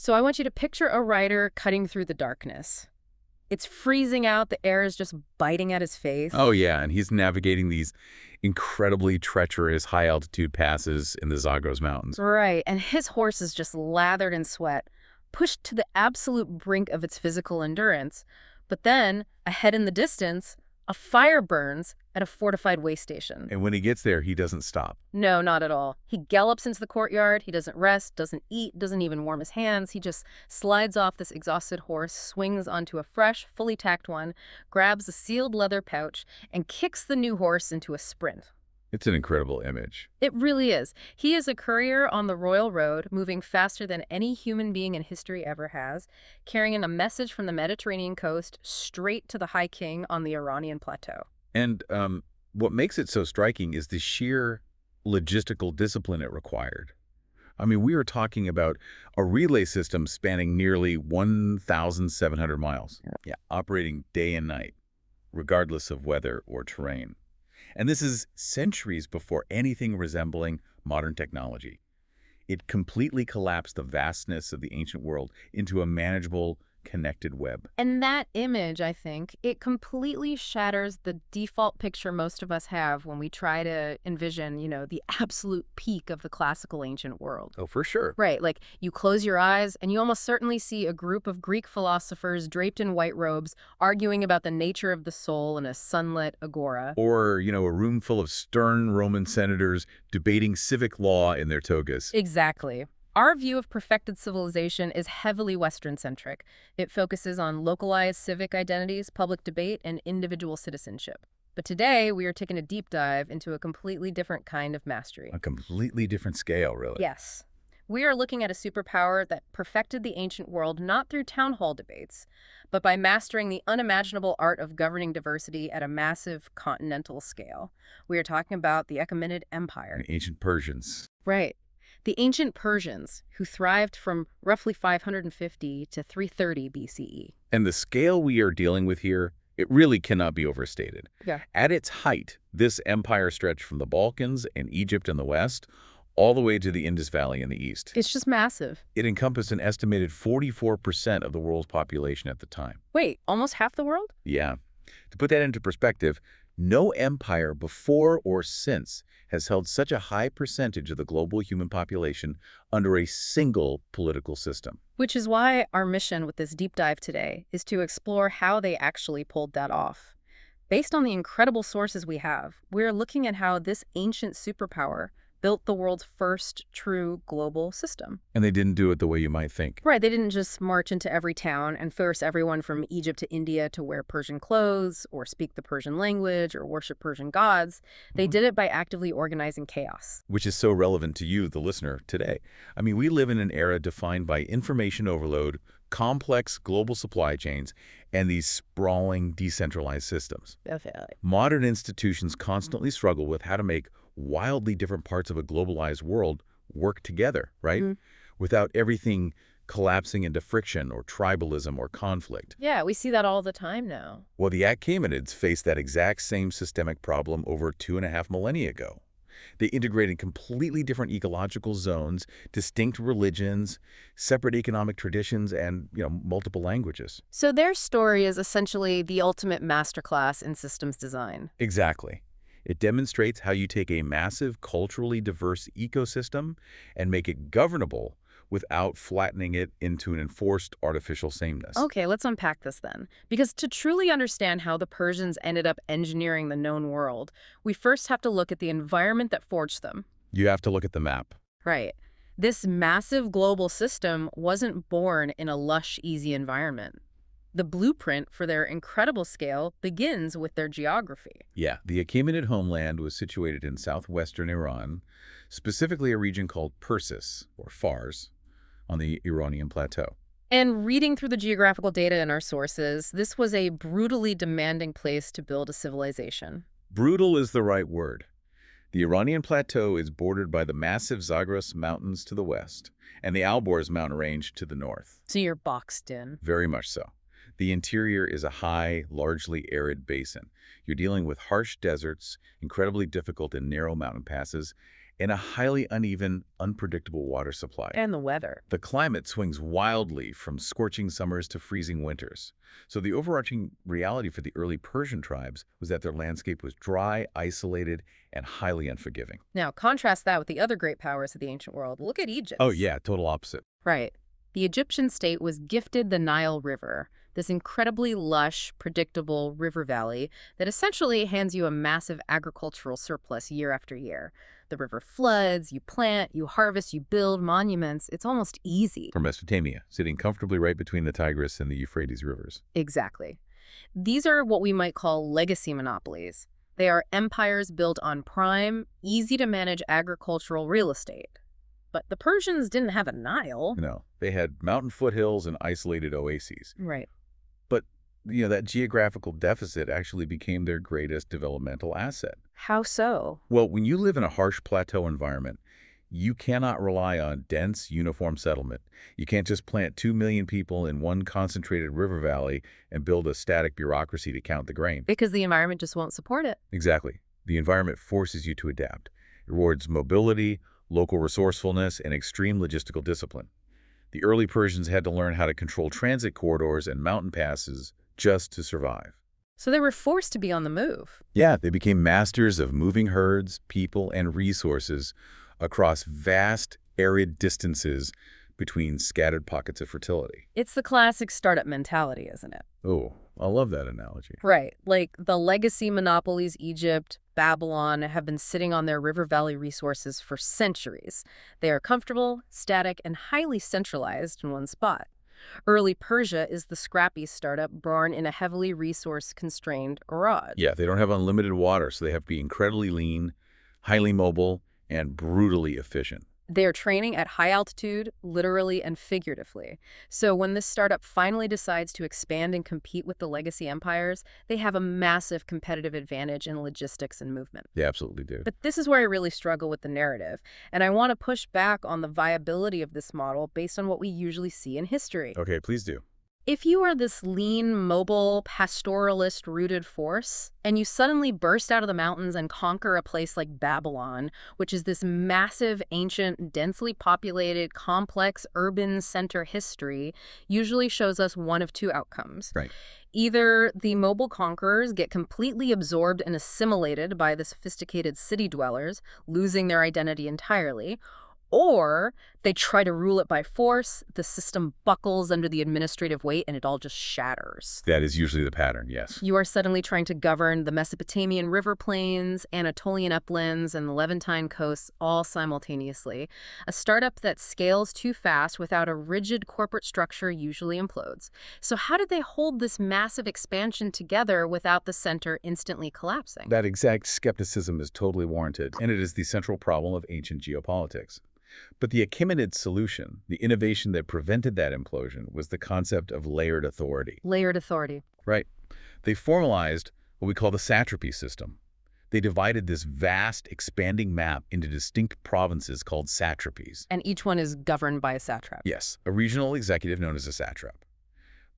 So I want you to picture a rider cutting through the darkness. It's freezing out, the air is just biting at his face. Oh, yeah, and he's navigating these incredibly treacherous high-altitude passes in the Zagros Mountains. Right, and his horse is just lathered in sweat, pushed to the absolute brink of its physical endurance. But then, ahead in the distance, a fire burns at a fortified way station. And when he gets there, he doesn't stop. No, not at all. He gallops into the courtyard, he doesn't rest, doesn't eat, doesn't even warm his hands. He just slides off this exhausted horse, swings onto a fresh, fully tacked one, grabs a sealed leather pouch, and kicks the new horse into a sprint. It's an incredible image. It really is. He is a courier on the royal road, moving faster than any human being in history ever has, carrying a message from the Mediterranean coast straight to the High King on the Iranian plateau. And what makes it so striking is the sheer logistical discipline it required. I mean, we are talking about a relay system spanning nearly 1,700 miles. Yeah, operating day and night, regardless of weather or terrain. And this is centuries before anything resembling modern technology. It completely collapsed the vastness of the ancient world into a manageable, connected web. And that image, I think, it completely shatters the default picture most of us have when we try to envision, the absolute peak of the classical ancient world. Oh, for sure. Right, like you close your eyes and you almost certainly see a group of Greek philosophers draped in white robes arguing about the nature of the soul in a sunlit agora. Or, a room full of stern Roman senators debating civic law in their togas. Exactly. Our view of perfected civilization is heavily Western-centric. It focuses on localized civic identities, public debate, and individual citizenship. But today, we are taking a deep dive into a completely different kind of mastery. A completely different scale, really. Yes. We are looking at a superpower that perfected the ancient world not through town hall debates, but by mastering the unimaginable art of governing diversity at a massive continental scale. We are talking about the Achaemenid Empire. And ancient Persians. Right. The ancient Persians, who thrived from roughly 550 to 330 BCE. And the scale we are dealing with here, it really cannot be overstated. Yeah. At its height, this empire stretched from the Balkans and Egypt in the west, all the way to the Indus Valley in the east. It's just massive. It encompassed an estimated 44% of the world's population at the time. Wait, almost half the world? Yeah. To put that into perspective, no empire before or since has held such a high percentage of the global human population under a single political system. Which is why our mission with this deep dive today is to explore how they actually pulled that off. Based on the incredible sources we have, we're looking at how this ancient superpower built the world's first true global system. And they didn't do it the way you might think. Right, they didn't just march into every town and force everyone from Egypt to India to wear Persian clothes or speak the Persian language or worship Persian gods. They did it by actively organizing chaos. Which is so relevant to you, the listener, today. I mean, we live in an era defined by information overload, complex global supply chains, and these sprawling, decentralized systems. Definitely. Modern institutions constantly struggle with how to make wildly different parts of a globalized world work together, right? Without everything collapsing into friction or tribalism or conflict. Yeah, we see that all the time now. Well, the Achaemenids faced that exact same systemic problem over 2.5 millennia ago. They integrated completely different ecological zones, distinct religions, separate economic traditions, and, multiple languages. So their story is essentially the ultimate masterclass in systems design. Exactly. It demonstrates how you take a massive, culturally diverse ecosystem and make it governable without flattening it into an enforced artificial sameness. Okay, let's unpack this then. Because to truly understand how the Persians ended up engineering the known world, we first have to look at the environment that forged them. You have to look at the map. Right. This massive global system wasn't born in a lush, easy environment. The blueprint for their incredible scale begins with their geography. Yeah, the Achaemenid homeland was situated in southwestern Iran, specifically a region called Persis, or Fars, on the Iranian plateau. And reading through the geographical data in our sources, this was a brutally demanding place to build a civilization. Brutal is the right word. The Iranian plateau is bordered by the massive Zagros Mountains to the west and the Alborz mountain range to the north. So you're boxed in. Very much so. The interior is a high, largely arid basin. You're dealing with harsh deserts, incredibly difficult and narrow mountain passes, and a highly uneven, unpredictable water supply. And the weather. The climate swings wildly from scorching summers to freezing winters. So the overarching reality for the early Persian tribes was that their landscape was dry, isolated, and highly unforgiving. Now, contrast that with the other great powers of the ancient world. Look at Egypt. Oh yeah, total opposite. Right. The Egyptian state was gifted the Nile River, this incredibly lush, predictable river valley that essentially hands you a massive agricultural surplus year after year. The river floods, you plant, you harvest, you build monuments. It's almost easy. For Mesopotamia, sitting comfortably right between the Tigris and the Euphrates rivers. Exactly. These are what we might call legacy monopolies. They are empires built on prime, easy-to-manage agricultural real estate. But the Persians didn't have a Nile. No, they had mountain foothills and isolated oases. Right. But, that geographical deficit actually became their greatest developmental asset. How so? Well, when you live in a harsh plateau environment, you cannot rely on dense, uniform settlement. You can't just plant 2 million people in one concentrated river valley and build a static bureaucracy to count the grain. Because the environment just won't support it. Exactly. The environment forces you to adapt. It rewards mobility, local resourcefulness, and extreme logistical discipline. The early Persians had to learn how to control transit corridors and mountain passes just to survive. So they were forced to be on the move. Yeah, they became masters of moving herds, people, and resources across vast, arid distances between scattered pockets of fertility. It's the classic startup mentality, isn't it? Oh, I love that analogy. Right. Like the legacy monopolies, Egypt, Babylon, have been sitting on their river valley resources for centuries. They are comfortable, static, and highly centralized in one spot. Early Persia is the scrappy startup born in a heavily resource-constrained garage. Yeah, they don't have unlimited water, so they have to be incredibly lean, highly mobile, and brutally efficient. They are training at high altitude, literally and figuratively. So when this startup finally decides to expand and compete with the legacy empires, they have a massive competitive advantage in logistics and movement. They absolutely do. But this is where I really struggle with the narrative, and I want to push back on the viability of this model based on what we usually see in history. Okay, please do. If you are this lean, mobile, pastoralist-rooted force, and you suddenly burst out of the mountains and conquer a place like Babylon, which is this massive, ancient, densely populated, complex, urban center history, usually shows us one of two outcomes. Right. Either the mobile conquerors get completely absorbed and assimilated by the sophisticated city dwellers, losing their identity entirely, or they try to rule it by force, the system buckles under the administrative weight, and it all just shatters. That is usually the pattern, yes. You are suddenly trying to govern the Mesopotamian river plains, Anatolian uplands, and the Levantine coasts all simultaneously. A startup that scales too fast without a rigid corporate structure usually implodes. So how did they hold this massive expansion together without the center instantly collapsing? That exact skepticism is totally warranted, and it is the central problem of ancient geopolitics. But the Achaemenid solution, the innovation that prevented that implosion, was the concept of layered authority. Layered authority. Right. They formalized what we call the satrapy system. They divided this vast, expanding map into distinct provinces called satrapies. And each one is governed by a satrap. Yes, a regional executive known as a satrap.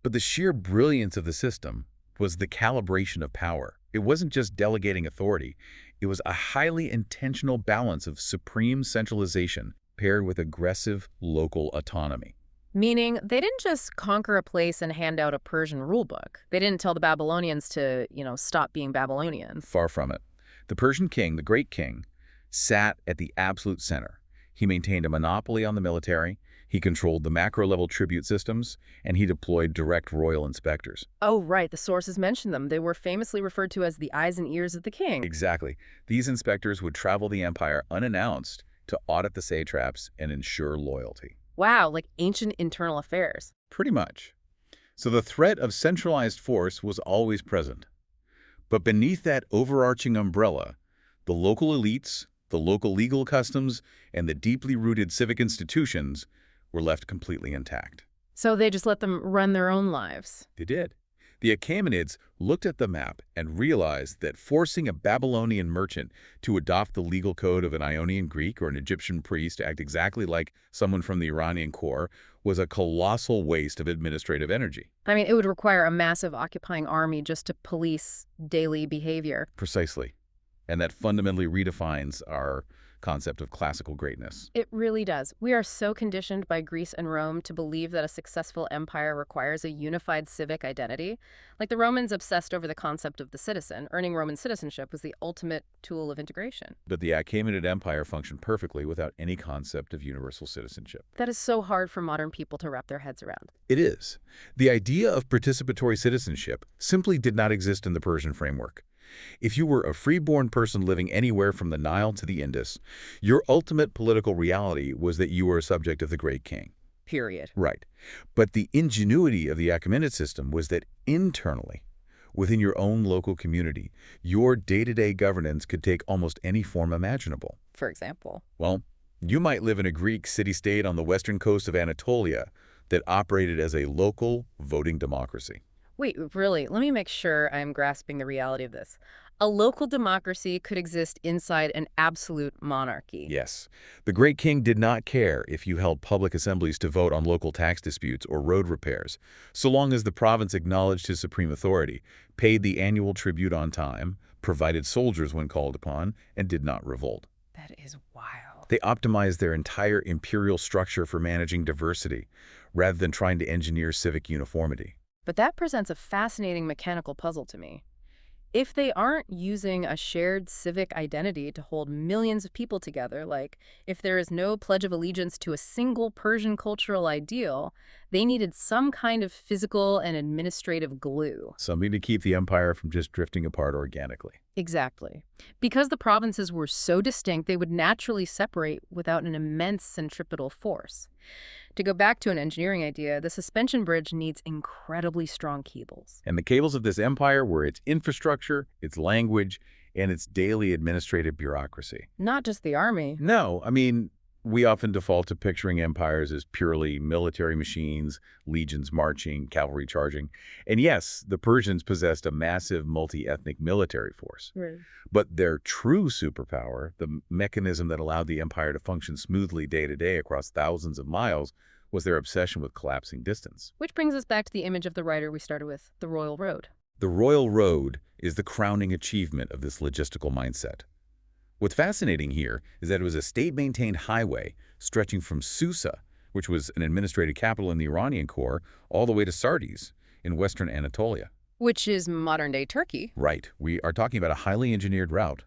But the sheer brilliance of the system was the calibration of power. It wasn't just delegating authority. It was a highly intentional balance of supreme centralization paired with aggressive local autonomy. Meaning they didn't just conquer a place and hand out a Persian rulebook. They didn't tell the Babylonians to, stop being Babylonian. Far from it. The Persian king, the great king, sat at the absolute center. He maintained a monopoly on the military, he controlled the macro-level tribute systems, and he deployed direct royal inspectors. Oh, right. The sources mention them. They were famously referred to as the eyes and ears of the king. Exactly. These inspectors would travel the empire unannounced to audit the satraps and ensure loyalty. Wow, like ancient internal affairs. Pretty much. So the threat of centralized force was always present. But beneath that overarching umbrella, the local elites, the local legal customs, and the deeply rooted civic institutions were left completely intact. So they just let them run their own lives. They did. The Achaemenids looked at the map and realized that forcing a Babylonian merchant to adopt the legal code of an Ionian Greek or an Egyptian priest to act exactly like someone from the Iranian core was a colossal waste of administrative energy. I mean, it would require a massive occupying army just to police daily behavior. Precisely. And that fundamentally redefines our concept of classical greatness. It really does. We are so conditioned by Greece and Rome to believe that a successful empire requires a unified civic identity. Like the Romans obsessed over the concept of the citizen. Earning Roman citizenship was the ultimate tool of integration. But the Achaemenid Empire functioned perfectly without any concept of universal citizenship. That is so hard for modern people to wrap their heads around. It is. The idea of participatory citizenship simply did not exist in the Persian framework. If you were a freeborn person living anywhere from the Nile to the Indus, your ultimate political reality was that you were a subject of the great king. Period. Right. But the ingenuity of the Achaemenid system was that internally, within your own local community, your day-to-day governance could take almost any form imaginable. For example. Well, you might live in a Greek city-state on the western coast of Anatolia that operated as a local voting democracy. Wait, really? Let me make sure I'm grasping the reality of this. A local democracy could exist inside an absolute monarchy. Yes. The great king did not care if you held public assemblies to vote on local tax disputes or road repairs, so long as the province acknowledged his supreme authority, paid the annual tribute on time, provided soldiers when called upon, and did not revolt. That is wild. They optimized their entire imperial structure for managing diversity, rather than trying to engineer civic uniformity. But that presents a fascinating mechanical puzzle to me. If they aren't using a shared civic identity to hold millions of people together, like if there is no pledge of allegiance to a single Persian cultural ideal, they needed some kind of physical and administrative glue. Something to keep the empire from just drifting apart organically. Exactly. Because the provinces were so distinct, they would naturally separate without an immense centripetal force. To go back to an engineering idea, the suspension bridge needs incredibly strong cables. And the cables of this empire were its infrastructure, its language, and its daily administrative bureaucracy. Not just the army. No, I mean, we often default to picturing empires as purely military machines, legions marching, cavalry charging. And yes, the Persians possessed a massive multi-ethnic military force. Right. But their true superpower, the mechanism that allowed the empire to function smoothly day to day across thousands of miles, was their obsession with collapsing distance. Which brings us back to the image of the writer we started with, the Royal Road. The Royal Road is the crowning achievement of this logistical mindset. What's fascinating here is that it was a state-maintained highway stretching from Susa, which was an administrative capital in the Iranian core, all the way to Sardis in western Anatolia. Which is modern-day Turkey. Right. We are talking about a highly engineered route.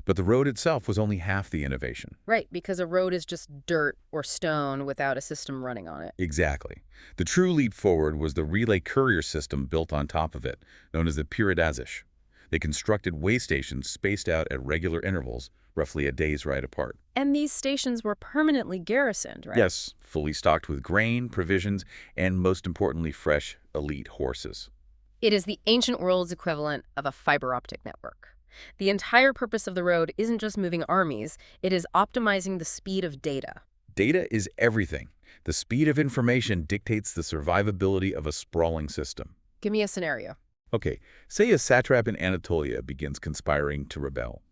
But the road itself was only half the innovation. Right, because a road is just dirt or stone without a system running on it. Exactly. The true leap forward was the relay courier system built on top of it, known as the Piradazish. They constructed way stations spaced out at regular intervals, roughly a day's ride apart. And these stations were permanently garrisoned, right? Yes, fully stocked with grain, provisions, and most importantly, fresh, elite horses. It is the ancient world's equivalent of a fiber optic network. The entire purpose of the road isn't just moving armies, it is optimizing the speed of data. Data is everything. The speed of information dictates the survivability of a sprawling system. Give me a scenario. Okay, say a satrap in Anatolia begins conspiring to rebel,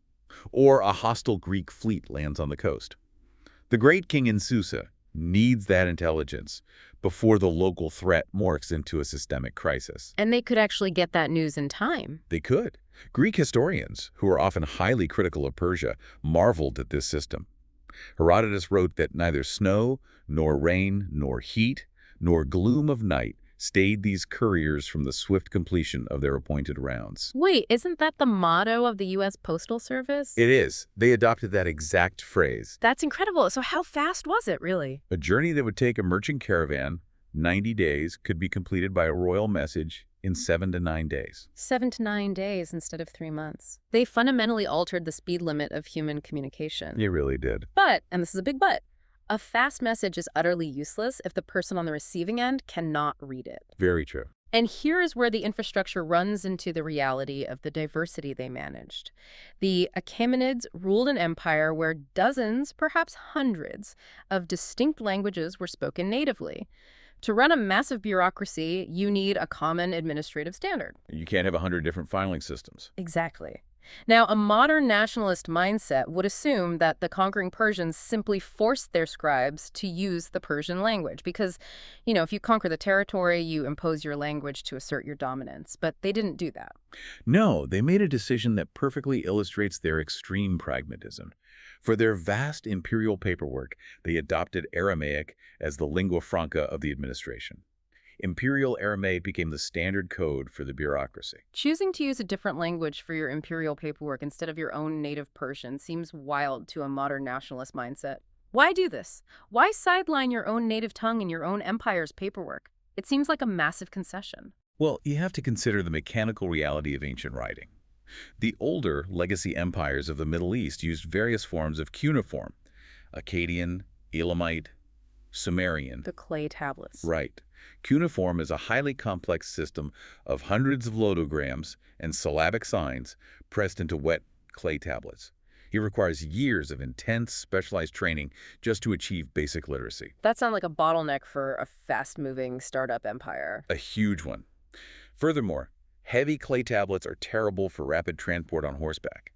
or a hostile Greek fleet lands on the coast. The great king in Susa needs that intelligence before the local threat morphs into a systemic crisis. And they could actually get that news in time. They could. Greek historians, who are often highly critical of Persia, marveled at this system. Herodotus wrote that neither snow, nor rain, nor heat, nor gloom of night stayed these couriers from the swift completion of their appointed rounds. Wait, isn't that the motto of the U.S. Postal Service? It is. They adopted that exact phrase. That's incredible. So how fast was it, really? A journey that would take a merchant caravan 90 days could be completed by a royal message in 7 to 9 days. 7 to 9 days instead of 3 months. They fundamentally altered the speed limit of human communication. It really did. But, and this is a big but, a fast message is utterly useless if the person on the receiving end cannot read it. Very true. And here is where the infrastructure runs into the reality of the diversity they managed. The Achaemenids ruled an empire where dozens, perhaps hundreds, of distinct languages were spoken natively. To run a massive bureaucracy, you need a common administrative standard. You can't have 100 different filing systems. Exactly. Now, a modern nationalist mindset would assume that the conquering Persians simply forced their scribes to use the Persian language because, if you conquer the territory, you impose your language to assert your dominance. But they didn't do that. No, they made a decision that perfectly illustrates their extreme pragmatism. For their vast imperial paperwork, they adopted Aramaic as the lingua franca of the administration. Imperial Aramaic became the standard code for the bureaucracy. Choosing to use a different language for your imperial paperwork instead of your own native Persian seems wild to a modern nationalist mindset. Why do this? Why sideline your own native tongue in your own empire's paperwork? It seems like a massive concession. Well, you have to consider the mechanical reality of ancient writing. The older legacy empires of the Middle East used various forms of cuneiform: Akkadian, Elamite, Sumerian. The clay tablets. Right. Cuneiform is a highly complex system of hundreds of logograms and syllabic signs pressed into wet clay tablets. It requires years of intense, specialized training just to achieve basic literacy. That sounds like a bottleneck for a fast-moving startup empire. A huge one. Furthermore, heavy clay tablets are terrible for rapid transport on horseback.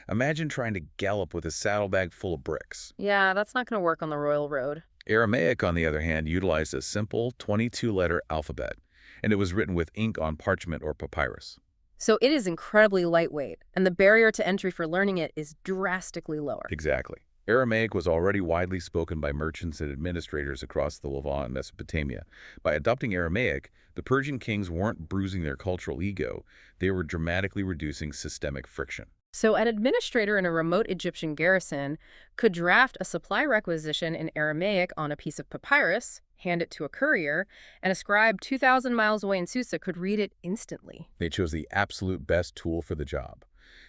Imagine trying to gallop with a saddlebag full of bricks. Yeah, that's not going to work on the royal road. Aramaic, on the other hand, utilized a simple 22-letter alphabet, and it was written with ink on parchment or papyrus. So it is incredibly lightweight, and the barrier to entry for learning it is drastically lower. Exactly. Aramaic was already widely spoken by merchants and administrators across the Levant and Mesopotamia. By adopting Aramaic, the Persian kings weren't bruising their cultural ego, they were dramatically reducing systemic friction. So an administrator in a remote Egyptian garrison could draft a supply requisition in Aramaic on a piece of papyrus, hand it to a courier, and a scribe 2,000 miles away in Susa could read it instantly. They chose the absolute best tool for the job.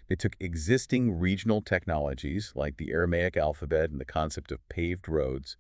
They took existing regional technologies like the Aramaic alphabet and the concept of paved roads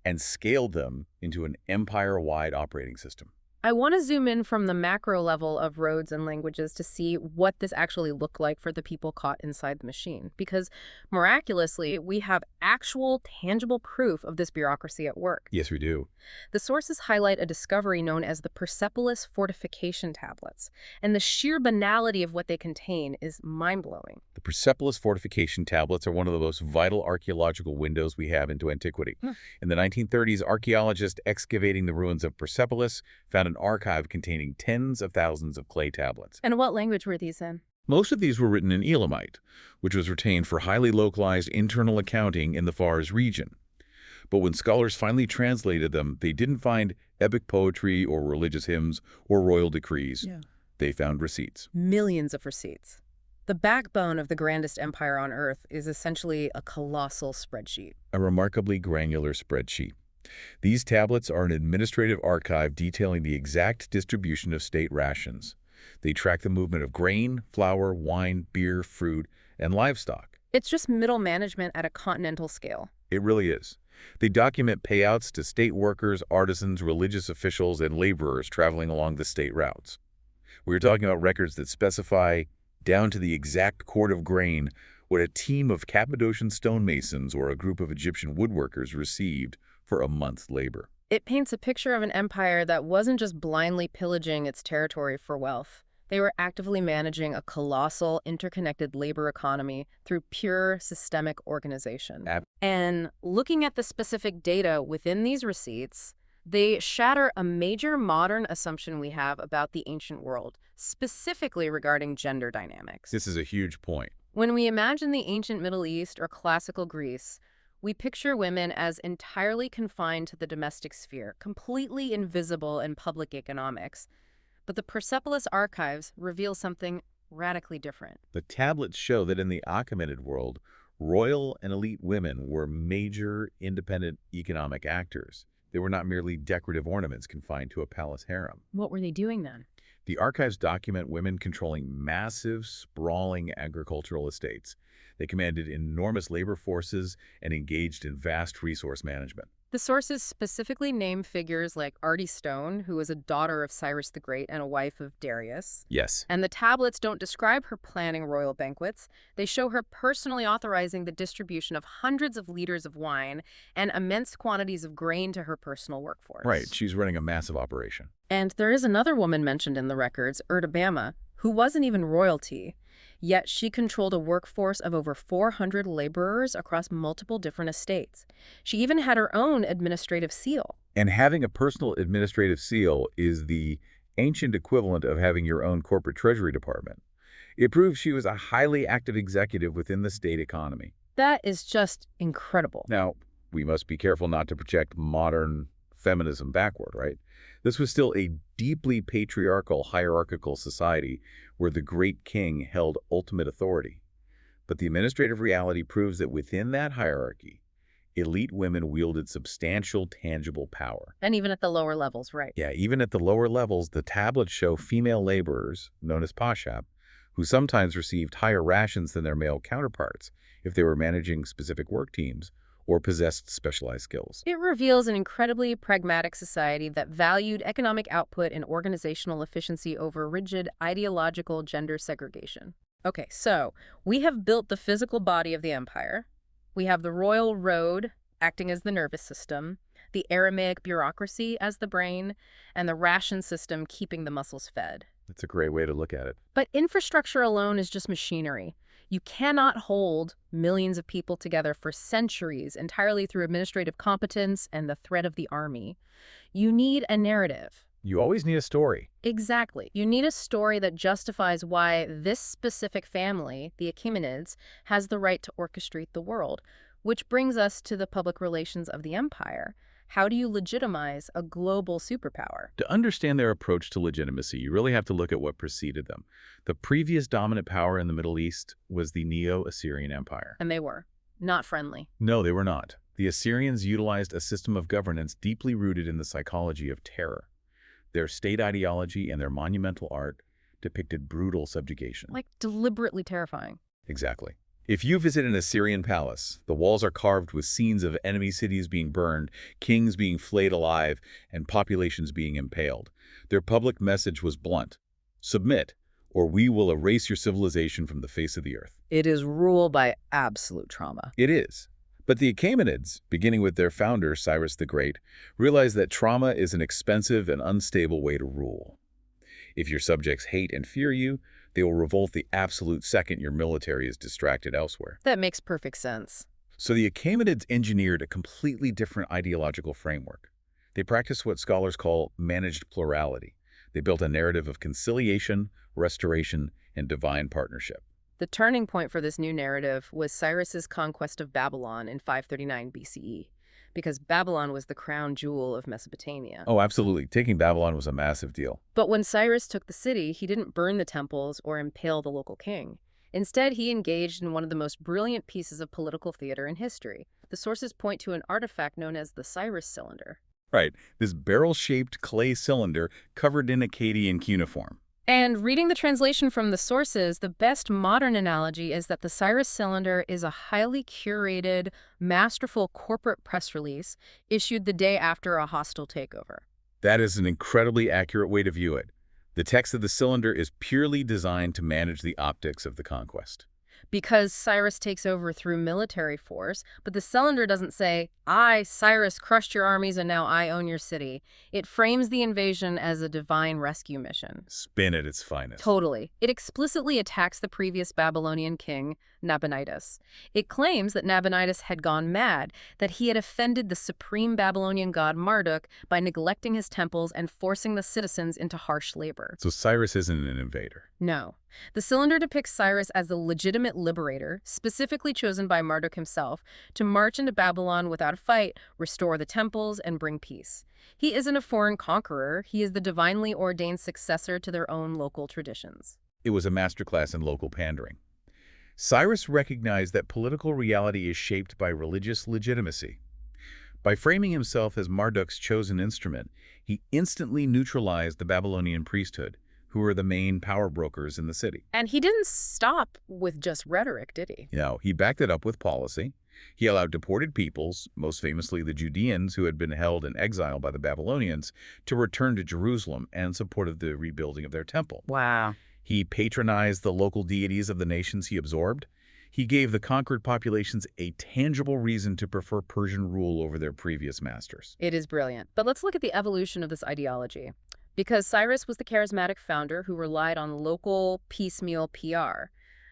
and scaled them into an empire-wide operating system. I want to zoom in from the macro level of roads and languages to see what this actually looked like for the people caught inside the machine. Because miraculously, we have actual, tangible proof of this bureaucracy at work. Yes, we do. The sources highlight a discovery known as the Persepolis fortification tablets, and the sheer banality of what they contain is mind-blowing. The Persepolis fortification tablets are one of the most vital archaeological windows we have into antiquity. In the 1930s, archaeologists excavating the ruins of Persepolis found an archive containing tens of thousands of clay tablets. And what language were these in? Most of these were written in Elamite, which was retained for highly localized internal accounting in the Fars region. But when scholars finally translated them, they didn't find epic poetry or religious hymns or royal decrees. They found receipts. Millions of receipts. The backbone of the grandest empire on Earth is essentially a colossal spreadsheet. A remarkably granular spreadsheet. These tablets are an administrative archive detailing the exact distribution of state rations. They track the movement of grain, flour, wine, beer, fruit, and livestock. It's just middle management at a continental scale. It really is. They document payouts to state workers, artisans, religious officials, and laborers traveling along the state routes. We're talking about records that specify, down to the exact quart of grain, what a team of Cappadocian stonemasons or a group of Egyptian woodworkers received for a month's labor. It paints a picture of an empire that wasn't just blindly pillaging its territory for wealth. They were actively managing a colossal, interconnected labor economy through pure systemic organization. And looking at the specific data within these receipts, they shatter a major modern assumption we have about the ancient world, specifically regarding gender dynamics. This is a huge point. When we imagine the ancient Middle East or classical Greece, we picture women as entirely confined to the domestic sphere, completely invisible in public economics. But the Persepolis archives reveal something radically different. The tablets show that in the Achaemenid world, royal and elite women were major independent economic actors. They were not merely decorative ornaments confined to a palace harem. What were they doing then? The archives document women controlling massive, sprawling agricultural estates. They commanded enormous labor forces and engaged in vast resource management. The sources specifically name figures like Artie Stone, who was a daughter of Cyrus the Great and a wife of Darius. Yes. And the tablets don't describe her planning royal banquets. They show her personally authorizing the distribution of hundreds of liters of wine and immense quantities of grain to her personal workforce. Right. She's running a massive operation. And there is another woman mentioned in the records, Erdabama, who wasn't even royalty. Yet she controlled a workforce of over 400 laborers across multiple different estates. She even had her own administrative seal. And having a personal administrative seal is the ancient equivalent of having your own corporate treasury department. It proves she was a highly active executive within the state economy. That is just incredible. Now, we must be careful not to project modern feminism backward, right? This was still a deeply patriarchal, hierarchical society where the great king held ultimate authority. But the administrative reality proves that within that hierarchy, elite women wielded substantial, tangible power. And even at the lower levels, right? Yeah, even at the lower levels, the tablets show female laborers, known as pashab, who sometimes received higher rations than their male counterparts if they were managing specific work teams or possessed specialized skills. It reveals an incredibly pragmatic society that valued economic output and organizational efficiency over rigid ideological gender segregation. Okay, so we have built the physical body of the empire. We have the royal road acting as the nervous system, the Aramaic bureaucracy as the brain, and the ration system keeping the muscles fed. That's a great way to look at it. But infrastructure alone is just machinery. You cannot hold millions of people together for centuries entirely through administrative competence and the threat of the army. You need a narrative. You always need a story. Exactly. You need a story that justifies why this specific family, the Achaemenids, has the right to orchestrate the world, which brings us to the public relations of the empire. How do you legitimize a global superpower? To understand their approach to legitimacy, you really have to look at what preceded them. The previous dominant power in the Middle East was the Neo-Assyrian Empire. And they were not friendly. No, they were not. The Assyrians utilized a system of governance deeply rooted in the psychology of terror. Their state ideology and their monumental art depicted brutal subjugation. Like deliberately terrifying. Exactly. If you visit an Assyrian palace, the walls are carved with scenes of enemy cities being burned, kings being flayed alive, and populations being impaled. Their public message was blunt: submit, or we will erase your civilization from the face of the earth. It is rule by absolute trauma. It is. But the Achaemenids, beginning with their founder, Cyrus the Great, realized that trauma is an expensive and unstable way to rule. If your subjects hate and fear you, they will revolt the absolute second your military is distracted elsewhere. That makes perfect sense. So the Achaemenids engineered a completely different ideological framework. They practiced what scholars call managed plurality. They built a narrative of conciliation, restoration, and divine partnership. The turning point for this new narrative was Cyrus's conquest of Babylon in 539 BCE, because Babylon was the crown jewel of Mesopotamia. Oh, absolutely. Taking Babylon was a massive deal. But when Cyrus took the city, he didn't burn the temples or impale the local king. Instead, he engaged in one of the most brilliant pieces of political theater in history. The sources point to an artifact known as the Cyrus cylinder. Right, this barrel-shaped clay cylinder covered in Akkadian cuneiform. And reading the translation from the sources, the best modern analogy is that the Cyrus cylinder is a highly curated, masterful corporate press release issued the day after a hostile takeover. That is an incredibly accurate way to view it. The text of the cylinder is purely designed to manage the optics of the conquest. Because Cyrus takes over through military force, but the cylinder doesn't say, I, Cyrus, crushed your armies and now I own your city. It frames the invasion as a divine rescue mission. Spin at its finest. Totally. It explicitly attacks the previous Babylonian king, Nabonidus. It claims that Nabonidus had gone mad, that he had offended the supreme Babylonian god Marduk by neglecting his temples and forcing the citizens into harsh labor. So Cyrus isn't an invader. No. The cylinder depicts Cyrus as the legitimate liberator, specifically chosen by Marduk himself, to march into Babylon without a fight, restore the temples, and bring peace. He isn't a foreign conqueror. He is the divinely ordained successor to their own local traditions. It was a masterclass in local pandering. Cyrus recognized that political reality is shaped by religious legitimacy. By framing himself as Marduk's chosen instrument, he instantly neutralized the Babylonian priesthood, who were the main power brokers in the city. And he didn't stop with just rhetoric, did he? No, he backed it up with policy. He allowed deported peoples, most famously the Judeans who had been held in exile by the Babylonians, to return to Jerusalem and supported the rebuilding of their temple. Wow. He patronized the local deities of the nations he absorbed. He gave the conquered populations a tangible reason to prefer Persian rule over their previous masters. It is brilliant. But let's look at the evolution of this ideology. Because Cyrus was the charismatic founder who relied on local piecemeal PR.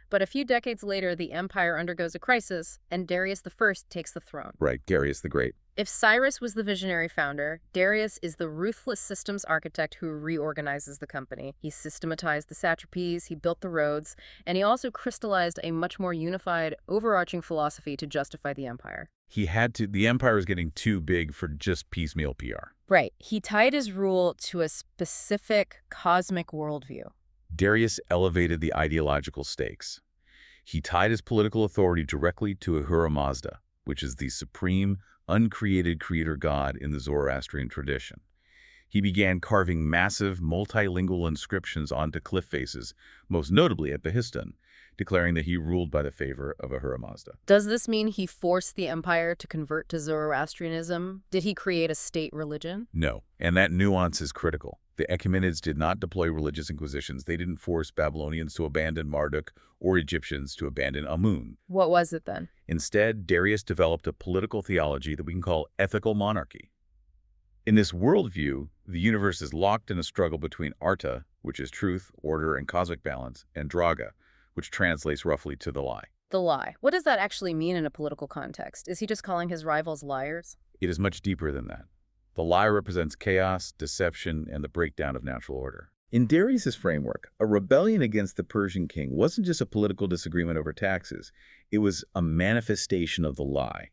But a few decades later, the empire undergoes a crisis, and Darius I takes the throne. Right, Darius the Great. If Cyrus was the visionary founder, Darius is the ruthless systems architect who reorganizes the company. He systematized the satrapies, he built the roads, and he also crystallized a much more unified, overarching philosophy to justify the empire. He had to, the empire was getting too big for just piecemeal PR. Right. He tied his rule to a specific cosmic worldview. Darius elevated the ideological stakes. He tied his political authority directly to Ahura Mazda, which is the supreme, uncreated creator god in the Zoroastrian tradition. He began carving massive, multilingual inscriptions onto cliff faces, most notably at Behistun, declaring that he ruled by the favor of Ahura Mazda. Does this mean he forced the empire to convert to Zoroastrianism? Did he create a state religion? No, and that nuance is critical. The Achaemenids did not deploy religious inquisitions. They didn't force Babylonians to abandon Marduk or Egyptians to abandon Amun. What was it then? Instead, Darius developed a political theology that we can call ethical monarchy. In this worldview, the universe is locked in a struggle between Arta, which is truth, order, and cosmic balance, and Draga, which translates roughly to the lie. The lie. What does that actually mean in a political context? Is he just calling his rivals liars? It is much deeper than that. The lie represents chaos, deception, and the breakdown of natural order. In Darius's framework, a rebellion against the Persian king wasn't just a political disagreement over taxes. It was a manifestation of the lie.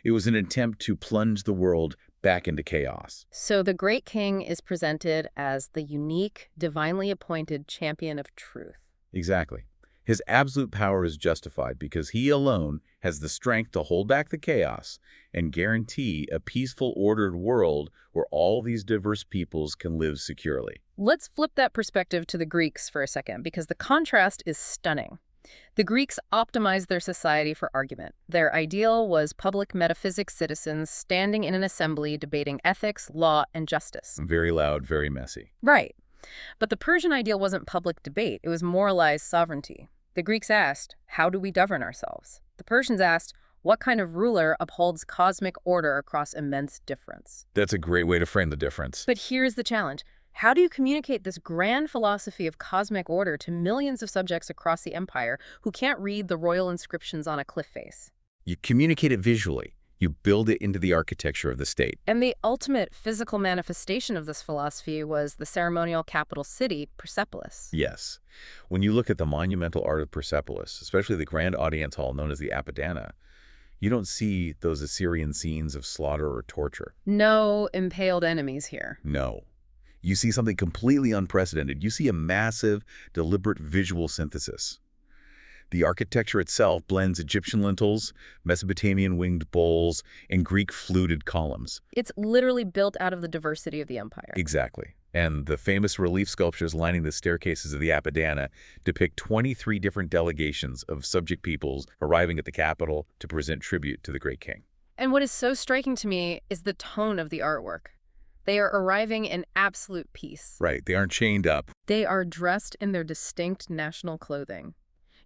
It was an attempt to plunge the world back into chaos. So the great king is presented as the unique, divinely appointed champion of truth. Exactly. His absolute power is justified because he alone has the strength to hold back the chaos and guarantee a peaceful, ordered world where all these diverse peoples can live securely. Let's flip that perspective to the Greeks for a second, because the contrast is stunning. The Greeks optimized their society for argument. Their ideal was public metaphysics citizens standing in an assembly debating ethics, law, and justice. Very loud, very messy. Right. But the Persian ideal wasn't public debate. It was moralized sovereignty. The Greeks asked, how do we govern ourselves? The Persians asked, what kind of ruler upholds cosmic order across immense difference? That's a great way to frame the difference. But here's the challenge. How do you communicate this grand philosophy of cosmic order to millions of subjects across the empire who can't read the royal inscriptions on a cliff face? You communicate it visually. You build it into the architecture of the state. And the ultimate physical manifestation of this philosophy was the ceremonial capital city, Persepolis. Yes. When you look at the monumental art of Persepolis, especially the grand audience hall known as the Apadana, you don't see those Assyrian scenes of slaughter or torture. No impaled enemies here. No. You see something completely unprecedented. You see a massive, deliberate visual synthesis. The architecture itself blends Egyptian lintels, Mesopotamian winged bowls, and Greek fluted columns. It's literally built out of the diversity of the empire. Exactly. And the famous relief sculptures lining the staircases of the Apadana depict 23 different delegations of subject peoples arriving at the capital to present tribute to the great king. And what is so striking to me is the tone of the artwork. They are arriving in absolute peace. Right. They aren't chained up. They are dressed in their distinct national clothing.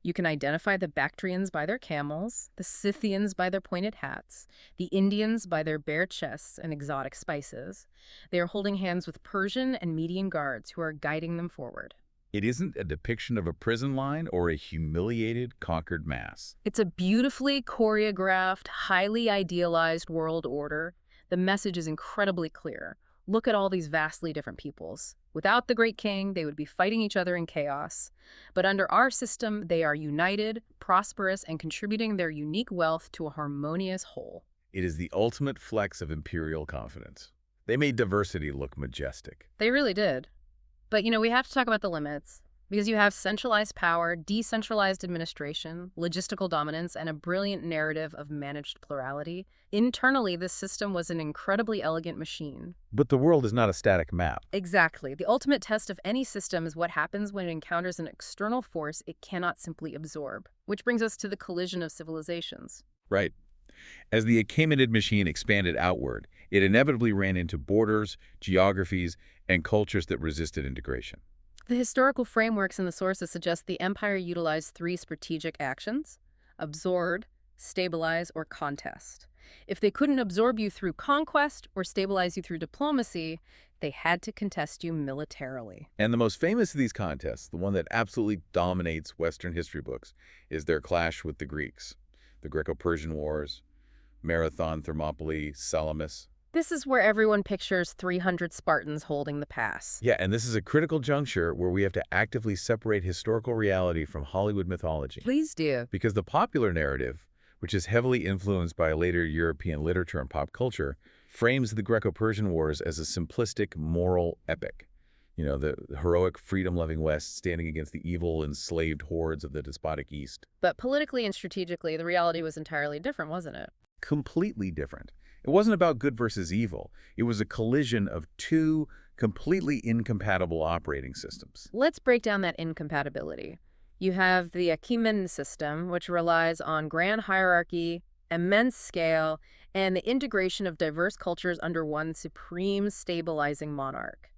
You can identify the Bactrians by their camels, the Scythians by their pointed hats, the Indians by their bare chests and exotic spices. They are holding hands with Persian and Median guards who are guiding them forward. It isn't a depiction of a prison line or a humiliated, conquered mass. It's a beautifully choreographed, highly idealized world order. The message is incredibly clear. Look at all these vastly different peoples. Without the great king, they would be fighting each other in chaos. But under our system, they are united, prosperous, and contributing their unique wealth to a harmonious whole. It is the ultimate flex of imperial confidence. They made diversity look majestic. They really did. But, we have to talk about the limits. Because you have centralized power, decentralized administration, logistical dominance, and a brilliant narrative of managed plurality. Internally, this system was an incredibly elegant machine. But the world is not a static map. Exactly. The ultimate test of any system is what happens when it encounters an external force it cannot simply absorb. Which brings us to the collision of civilizations. Right. As the Achaemenid machine expanded outward, it inevitably ran into borders, geographies, and cultures that resisted integration. The historical frameworks in the sources suggest the empire utilized three strategic actions: absorb, stabilize, or contest. If they couldn't absorb you through conquest or stabilize you through diplomacy, they had to contest you militarily. And the most famous of these contests, the one that absolutely dominates Western history books, is their clash with the Greeks. The Greco-Persian Wars, Marathon, Thermopylae, Salamis. This is where everyone pictures 300 Spartans holding the pass. Yeah, and this is a critical juncture where we have to actively separate historical reality from Hollywood mythology. Please do. Because the popular narrative, which is heavily influenced by later European literature and pop culture, frames the Greco-Persian Wars as a simplistic moral epic. You know, the heroic, freedom-loving West standing against the evil, enslaved hordes of the despotic East. But politically and strategically, the reality was entirely different, wasn't it? Completely different. It wasn't about good versus evil. It was a collision of two completely incompatible operating systems. Let's break down that incompatibility. You have the Achaemenid system, which relies on grand hierarchy, immense scale, and the integration of diverse cultures under one supreme stabilizing monarch.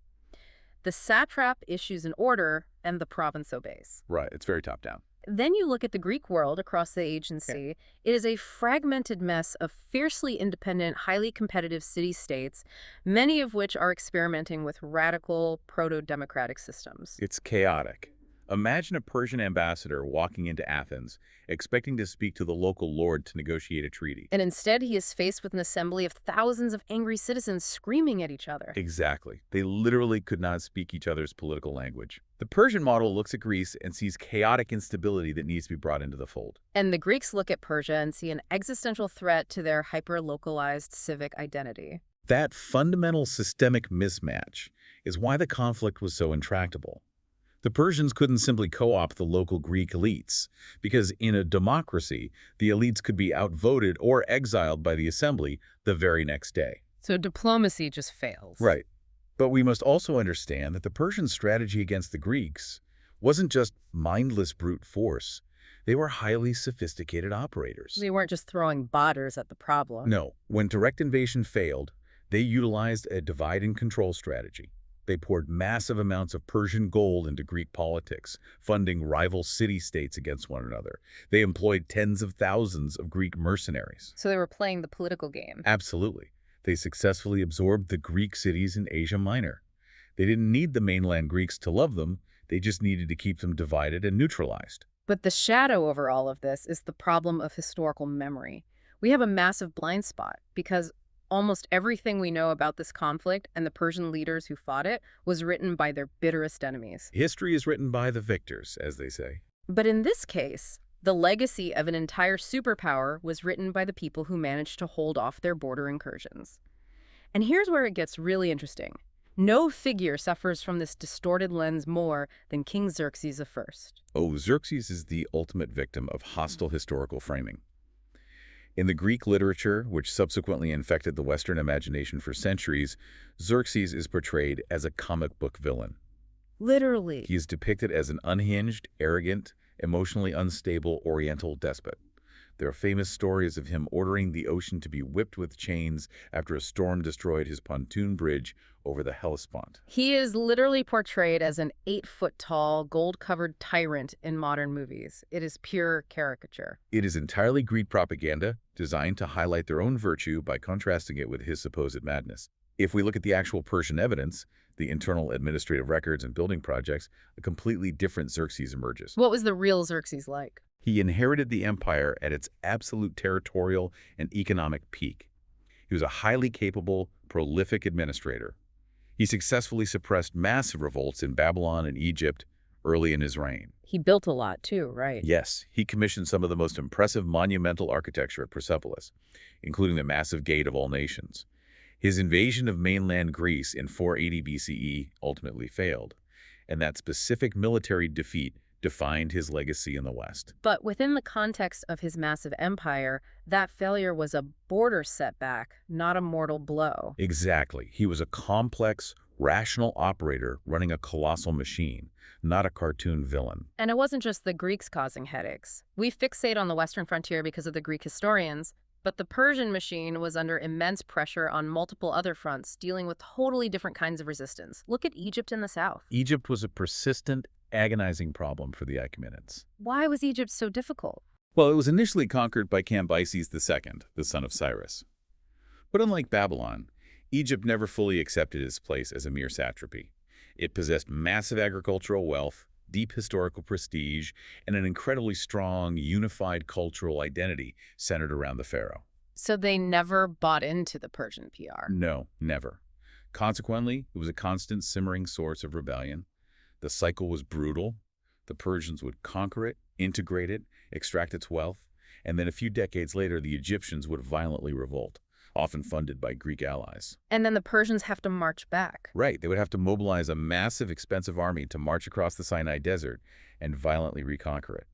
The satrap issues an order, and the province obeys. Right, it's very top-down. Then you look at the Greek world across the agency. It is a fragmented mess of fiercely independent, highly competitive city-states, many of which are experimenting with radical proto-democratic systems. It's chaotic. Imagine a Persian ambassador walking into Athens, expecting to speak to the local lord to negotiate a treaty. And instead, he is faced with an assembly of thousands of angry citizens screaming at each other. Exactly. They literally could not speak each other's political language. The Persian model looks at Greece and sees chaotic instability that needs to be brought into the fold. And the Greeks look at Persia and see an existential threat to their hyper-localized civic identity. That fundamental systemic mismatch is why the conflict was so intractable. The Persians couldn't simply co-opt the local Greek elites, because in a democracy, the elites could be outvoted or exiled by the assembly the very next day. So diplomacy just fails. Right. But we must also understand that the Persian strategy against the Greeks wasn't just mindless brute force. They were highly sophisticated operators. They weren't just throwing botters at the problem. No. When direct invasion failed, they utilized a divide-and-control strategy. They poured massive amounts of Persian gold into Greek politics, funding rival city-states against one another. They employed tens of thousands of Greek mercenaries. So they were playing the political game. Absolutely. They successfully absorbed the Greek cities in Asia Minor. They didn't need the mainland Greeks to love them. They just needed to keep them divided and neutralized. But the shadow over all of this is the problem of historical memory. We have a massive blind spot because almost everything we know about this conflict and the Persian leaders who fought it was written by their bitterest enemies. History is written by the victors, as they say. But in this case, the legacy of an entire superpower was written by the people who managed to hold off their border incursions. And here's where it gets really interesting. No figure suffers from this distorted lens more than King Xerxes I. Oh, Xerxes is the ultimate victim of hostile historical framing. In the Greek literature, which subsequently infected the Western imagination for centuries, Xerxes is portrayed as a comic book villain. Literally. He is depicted as an unhinged, arrogant, emotionally unstable Oriental despot. There are famous stories of him ordering the ocean to be whipped with chains after a storm destroyed his pontoon bridge over the Hellespont. He is literally portrayed as an 8-foot-tall, gold-covered tyrant in modern movies. It is pure caricature. It is entirely Greek propaganda, designed to highlight their own virtue by contrasting it with his supposed madness. If we look at the actual Persian evidence, the internal administrative records and building projects, a completely different Xerxes emerges. What was the real Xerxes like? He inherited the empire at its absolute territorial and economic peak. He was a highly capable, prolific administrator. He successfully suppressed massive revolts in Babylon and Egypt early in his reign. He built a lot too, right? Yes, he commissioned some of the most impressive monumental architecture at Persepolis, including the massive Gate of All Nations. His invasion of mainland Greece in 480 BCE ultimately failed, and that specific military defeat defined his legacy in the West. But within the context of his massive empire, that failure was a border setback, not a mortal blow. Exactly. He was a complex, rational operator running a colossal machine, not a cartoon villain. And it wasn't just the Greeks causing headaches. We fixate on the Western frontier because of the Greek historians, but the Persian machine was under immense pressure on multiple other fronts, dealing with totally different kinds of resistance. Look at Egypt in the south. Egypt was a persistent, agonizing problem for the Achaemenids. Why was Egypt so difficult? Well, it was initially conquered by Cambyses II, the son of Cyrus. But unlike Babylon, Egypt never fully accepted its place as a mere satrapy. It possessed massive agricultural wealth, deep historical prestige, and an incredibly strong, unified cultural identity centered around the pharaoh. So they never bought into the Persian PR. No, never. Consequently, it was a constant simmering source of rebellion. The cycle was brutal. The Persians would conquer it, integrate it, extract its wealth, and then a few decades later the Egyptians would violently revolt, often funded by Greek allies. And then the Persians have to march back. Right, they would have to mobilize a massive, expensive army to march across the Sinai Desert and violently reconquer it.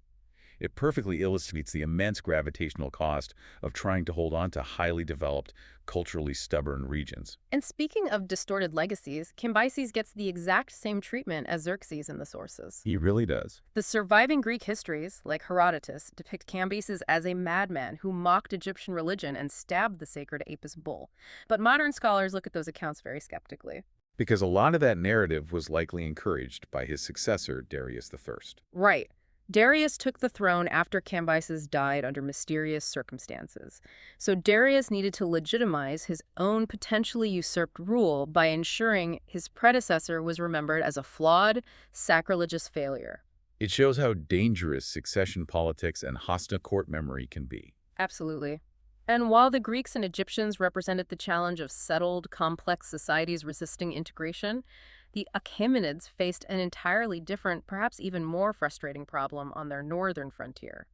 It perfectly illustrates the immense gravitational cost of trying to hold on to highly developed, culturally stubborn regions. And speaking of distorted legacies, Cambyses gets the exact same treatment as Xerxes in the sources. He really does. The surviving Greek histories, like Herodotus, depict Cambyses as a madman who mocked Egyptian religion and stabbed the sacred Apis bull. But modern scholars look at those accounts very skeptically. Because a lot of that narrative was likely encouraged by his successor, Darius I. Right. Darius took the throne after Cambyses died under mysterious circumstances. So Darius needed to legitimize his own potentially usurped rule by ensuring his predecessor was remembered as a flawed, sacrilegious failure. It shows how dangerous succession politics and hostile court memory can be. Absolutely. And while the Greeks and Egyptians represented the challenge of settled, complex societies resisting integration, the Achaemenids faced an entirely different, perhaps even more frustrating problem on their northern frontier.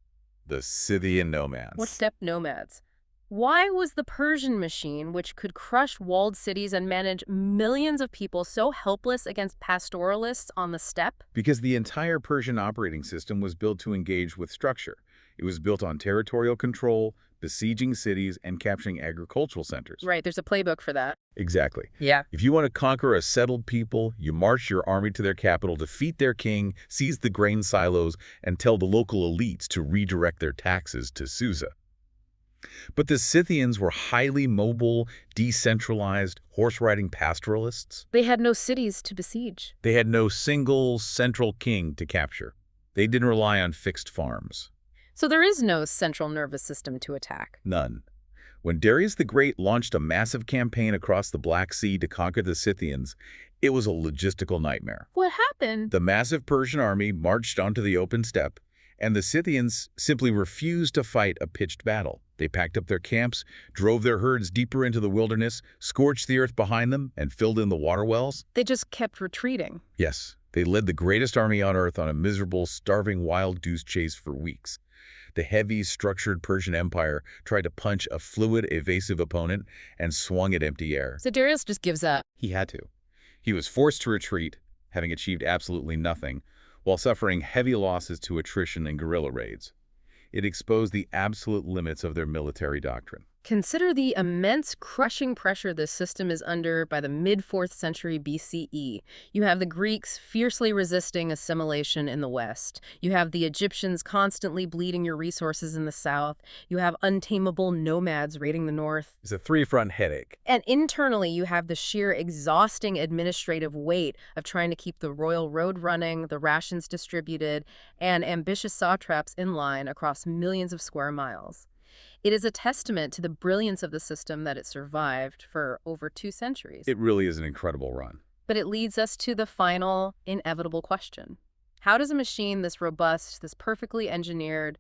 The Scythian nomads. What steppe nomads? Why was the Persian machine, which could crush walled cities and manage millions of people, so helpless against pastoralists on the steppe? Because the entire Persian operating system was built to engage with structure. It was built on territorial control, besieging cities, and capturing agricultural centers. Right, there's a playbook for that. Exactly. Yeah. If you want to conquer a settled people, you march your army to their capital, defeat their king, seize the grain silos, and tell the local elites to redirect their taxes to Susa. But the Scythians were highly mobile, decentralized, horse-riding pastoralists. They had no cities to besiege. They had no single central king to capture. They didn't rely on fixed farms. So there is no central nervous system to attack. None. When Darius the Great launched a massive campaign across the Black Sea to conquer the Scythians, it was a logistical nightmare. What happened? The massive Persian army marched onto the open steppe, and the Scythians simply refused to fight a pitched battle. They packed up their camps, drove their herds deeper into the wilderness, scorched the earth behind them, and filled in the water wells. They just kept retreating. Yes, they led the greatest army on earth on a miserable, starving wild goose chase for weeks. The heavy, structured Persian Empire tried to punch a fluid, evasive opponent and swung at empty air. So Darius just gives up. He had to. He was forced to retreat, having achieved absolutely nothing, while suffering heavy losses to attrition and guerrilla raids. It exposed the absolute limits of their military doctrine. Consider the immense crushing pressure this system is under by the mid-4th century BCE. You have the Greeks fiercely resisting assimilation in the West. You have the Egyptians constantly bleeding your resources in the South. You have untamable nomads raiding the North. It's a three-front headache. And internally, you have the sheer exhausting administrative weight of trying to keep the royal road running, the rations distributed, and ambitious satraps in line across millions of square miles. It is a testament to the brilliance of the system that it survived for over 2 centuries. It really is an incredible run. But it leads us to the final, inevitable question. How does a machine this robust, this perfectly engineered,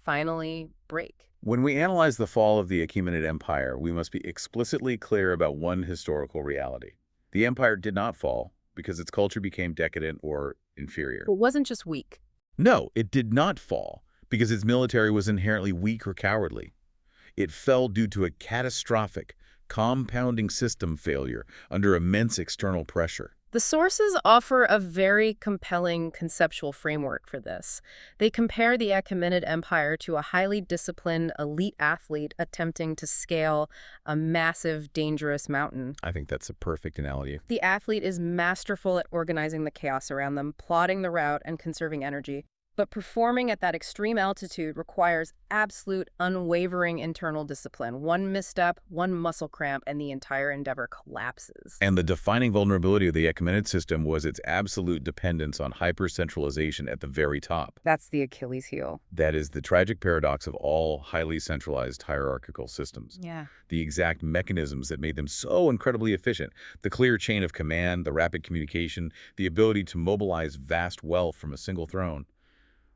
finally break? When we analyze the fall of the Achaemenid Empire, we must be explicitly clear about one historical reality. The empire did not fall because its culture became decadent or inferior. It wasn't just weak. No, it did not fall because its military was inherently weak or cowardly. It fell due to a catastrophic, compounding system failure under immense external pressure. The sources offer a very compelling conceptual framework for this. They compare the Achaemenid Empire to a highly disciplined elite athlete attempting to scale a massive, dangerous mountain. I think that's a perfect analogy. The athlete is masterful at organizing the chaos around them, plotting the route, and conserving energy. But performing at that extreme altitude requires absolute, unwavering internal discipline. One misstep, one muscle cramp, and the entire endeavor collapses. And the defining vulnerability of the Achaemenid system was its absolute dependence on hyper-centralization at the very top. That's the Achilles heel. That is the tragic paradox of all highly centralized hierarchical systems. Yeah. The exact mechanisms that made them so incredibly efficient, the clear chain of command, the rapid communication, the ability to mobilize vast wealth from a single throne,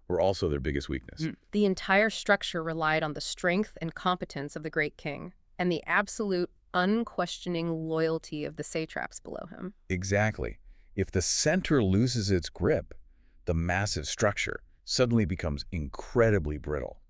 were also their biggest weakness. The entire structure relied on the strength and competence of the great king and the absolute, unquestioning loyalty of the satraps below him. Exactly. If the center loses its grip, the massive structure suddenly becomes incredibly brittle.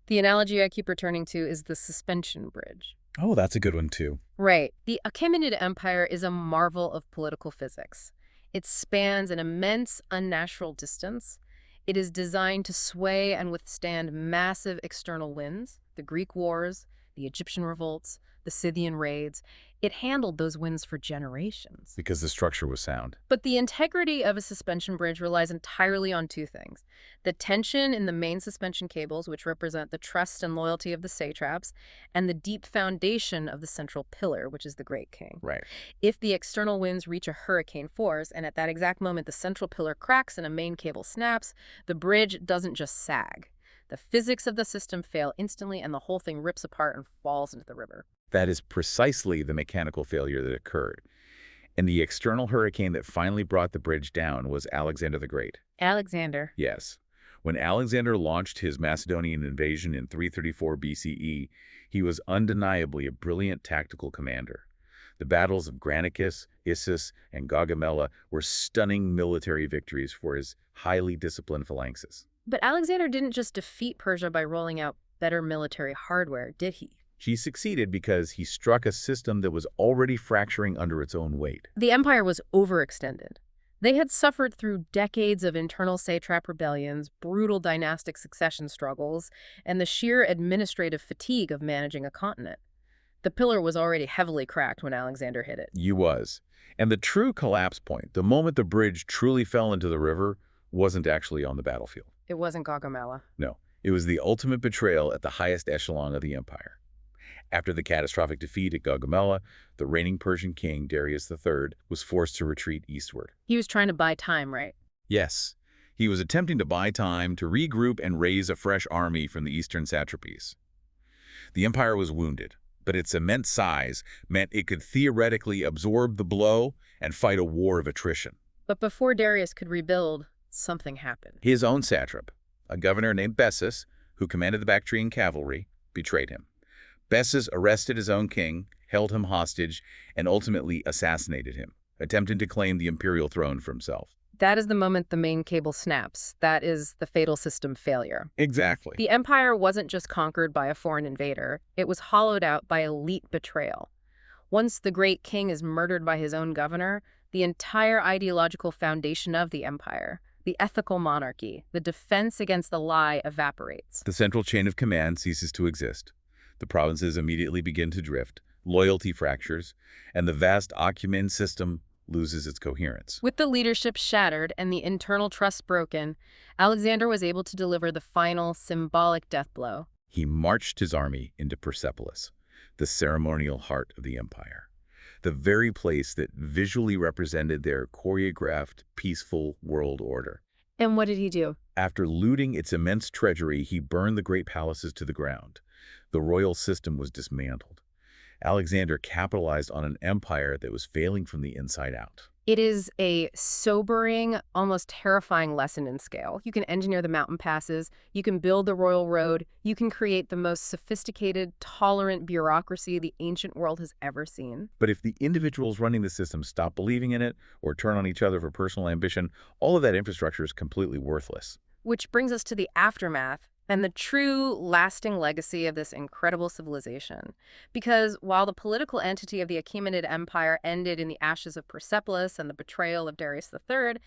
The analogy I keep returning to is the suspension bridge. Oh, that's a good one too. Right. The Achaemenid Empire is a marvel of political physics. It spans an immense, unnatural distance. It is designed to sway and withstand massive external winds, the Greek wars, the Egyptian revolts, the Scythian raids. It handled those winds for generations. Because the structure was sound. But the integrity of a suspension bridge relies entirely on two things: the tension in the main suspension cables, which represent the trust and loyalty of the satraps, and the deep foundation of the central pillar, which is the great king. Right. If the external winds reach a hurricane force, and at that exact moment the central pillar cracks and a main cable snaps, the bridge doesn't just sag. The physics of the system fail instantly, and the whole thing rips apart and falls into the river. That is precisely the mechanical failure that occurred. And the external hurricane that finally brought the bridge down was Alexander the Great. Alexander. Yes. When Alexander launched his Macedonian invasion in 334 BCE, he was undeniably a brilliant tactical commander. The battles of Granicus, Issus, and Gaugamela were stunning military victories for his highly disciplined phalanxes. But Alexander didn't just defeat Persia by rolling out better military hardware, did he? He succeeded because he struck a system that was already fracturing under its own weight. The empire was overextended. They had suffered through decades of internal satrap rebellions, brutal dynastic succession struggles, and the sheer administrative fatigue of managing a continent. The pillar was already heavily cracked when Alexander hit it. He was. And the true collapse point, the moment the bridge truly fell into the river, wasn't actually on the battlefield. It wasn't Gaugamela. No, it was the ultimate betrayal at the highest echelon of the empire. After the catastrophic defeat at Gaugamela, the reigning Persian king, Darius III, was forced to retreat eastward. He was trying to buy time, right? Yes, he was attempting to buy time to regroup and raise a fresh army from the eastern satrapies. The empire was wounded, but its immense size meant it could theoretically absorb the blow and fight a war of attrition. But before Darius could rebuild, something happened. His own satrap, a governor named Bessus, who commanded the Bactrian cavalry, betrayed him. Bessus arrested his own king, held him hostage, and ultimately assassinated him, attempting to claim the imperial throne for himself. That is the moment the main cable snaps. That is the fatal system failure. Exactly. The empire wasn't just conquered by a foreign invader. It was hollowed out by elite betrayal. Once the great king is murdered by his own governor, the entire ideological foundation of the empire, the ethical monarchy, the defense against the lie, evaporates. The central chain of command ceases to exist. The provinces immediately begin to drift, loyalty fractures, and the vast Achaemenid system loses its coherence. With the leadership shattered and the internal trust broken, Alexander was able to deliver the final, symbolic death blow. He marched his army into Persepolis, the ceremonial heart of the empire, the very place that visually represented their choreographed, peaceful world order. And what did he do? After looting its immense treasury, he burned the great palaces to the ground. The royal system was dismantled. Alexander capitalized on an empire that was failing from the inside out. It is a sobering, almost terrifying lesson in scale. You can engineer the mountain passes, you can build the royal road, you can create the most sophisticated, tolerant bureaucracy the ancient world has ever seen. But if the individuals running the system stop believing in it or turn on each other for personal ambition, all of that infrastructure is completely worthless. Which brings us to the aftermath and the true lasting legacy of this incredible civilization. Because while the political entity of the Achaemenid Empire ended in the ashes of Persepolis and the betrayal of Darius III,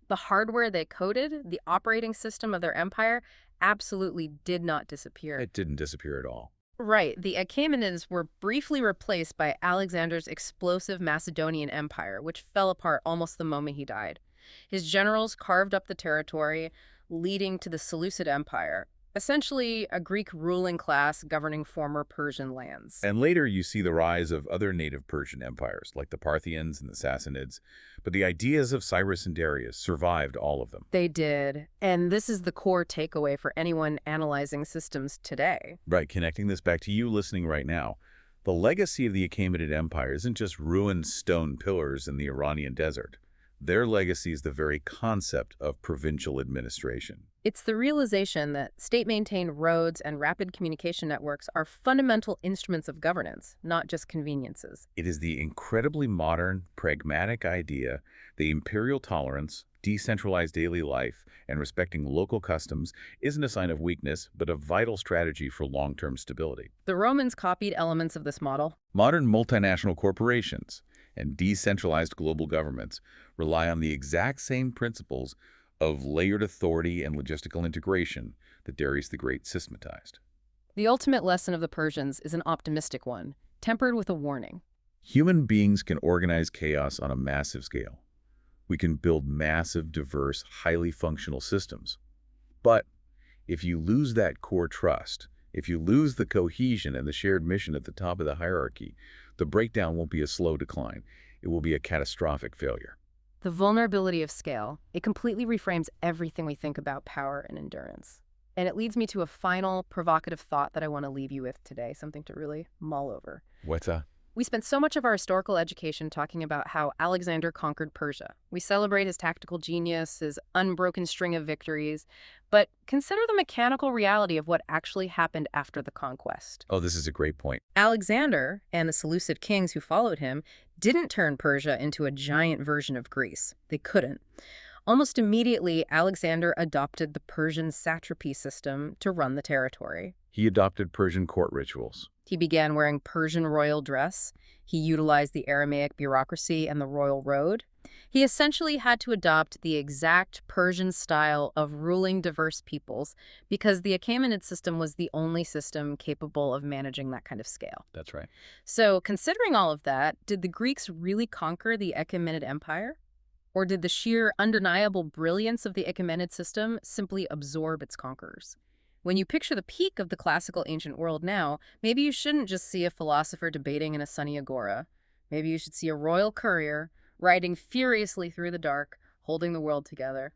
the hardware they coded, the operating system of their empire, absolutely did not disappear. It didn't disappear at all. Right. The Achaemenids were briefly replaced by Alexander's explosive Macedonian Empire, which fell apart almost the moment he died. His generals carved up the territory, leading to the Seleucid Empire, essentially a Greek ruling class governing former Persian lands. And later you see the rise of other native Persian empires, like the Parthians and the Sassanids. But the ideas of Cyrus and Darius survived all of them. They did, and this is the core takeaway for anyone analyzing systems today. Right, connecting this back to you listening right now. The legacy of the Achaemenid Empire isn't just ruined stone pillars in the Iranian desert. Their legacy is the very concept of provincial administration. It's the realization that state-maintained roads and rapid communication networks are fundamental instruments of governance, not just conveniences. It is the incredibly modern, pragmatic idea that imperial tolerance, decentralized daily life, and respecting local customs isn't a sign of weakness, but a vital strategy for long-term stability. The Romans copied elements of this model. Modern multinational corporations and decentralized global governments rely on the exact same principles of layered authority and logistical integration that Darius the Great systematized. The ultimate lesson of the Persians is an optimistic one, tempered with a warning. Human beings can organize chaos on a massive scale. We can build massive, diverse, highly functional systems. But if you lose that core trust, if you lose the cohesion and the shared mission at the top of the hierarchy, the breakdown won't be a slow decline. It will be a catastrophic failure. The vulnerability of scale, it completely reframes everything we think about power and endurance. And it leads me to a final provocative thought that I want to leave you with today, something to really mull over. What's that? We spent so much of our historical education talking about how Alexander conquered Persia. We celebrate his tactical genius, his unbroken string of victories, but consider the mechanical reality of what actually happened after the conquest. Oh, this is a great point. Alexander and the Seleucid kings who followed him didn't turn Persia into a giant version of Greece. They couldn't. Almost immediately, Alexander adopted the Persian satrapy system to run the territory. He adopted Persian court rituals. He began wearing Persian royal dress. He utilized the Aramaic bureaucracy and the royal road. He essentially had to adopt the exact Persian style of ruling diverse peoples because the Achaemenid system was the only system capable of managing that kind of scale. That's right. So, considering all of that, did the Greeks really conquer the Achaemenid Empire? Or did the sheer undeniable brilliance of the Achaemenid system simply absorb its conquerors? When you picture the peak of the classical ancient world now, maybe you shouldn't just see a philosopher debating in a sunny agora. Maybe you should see a royal courier riding furiously through the dark, holding the world together.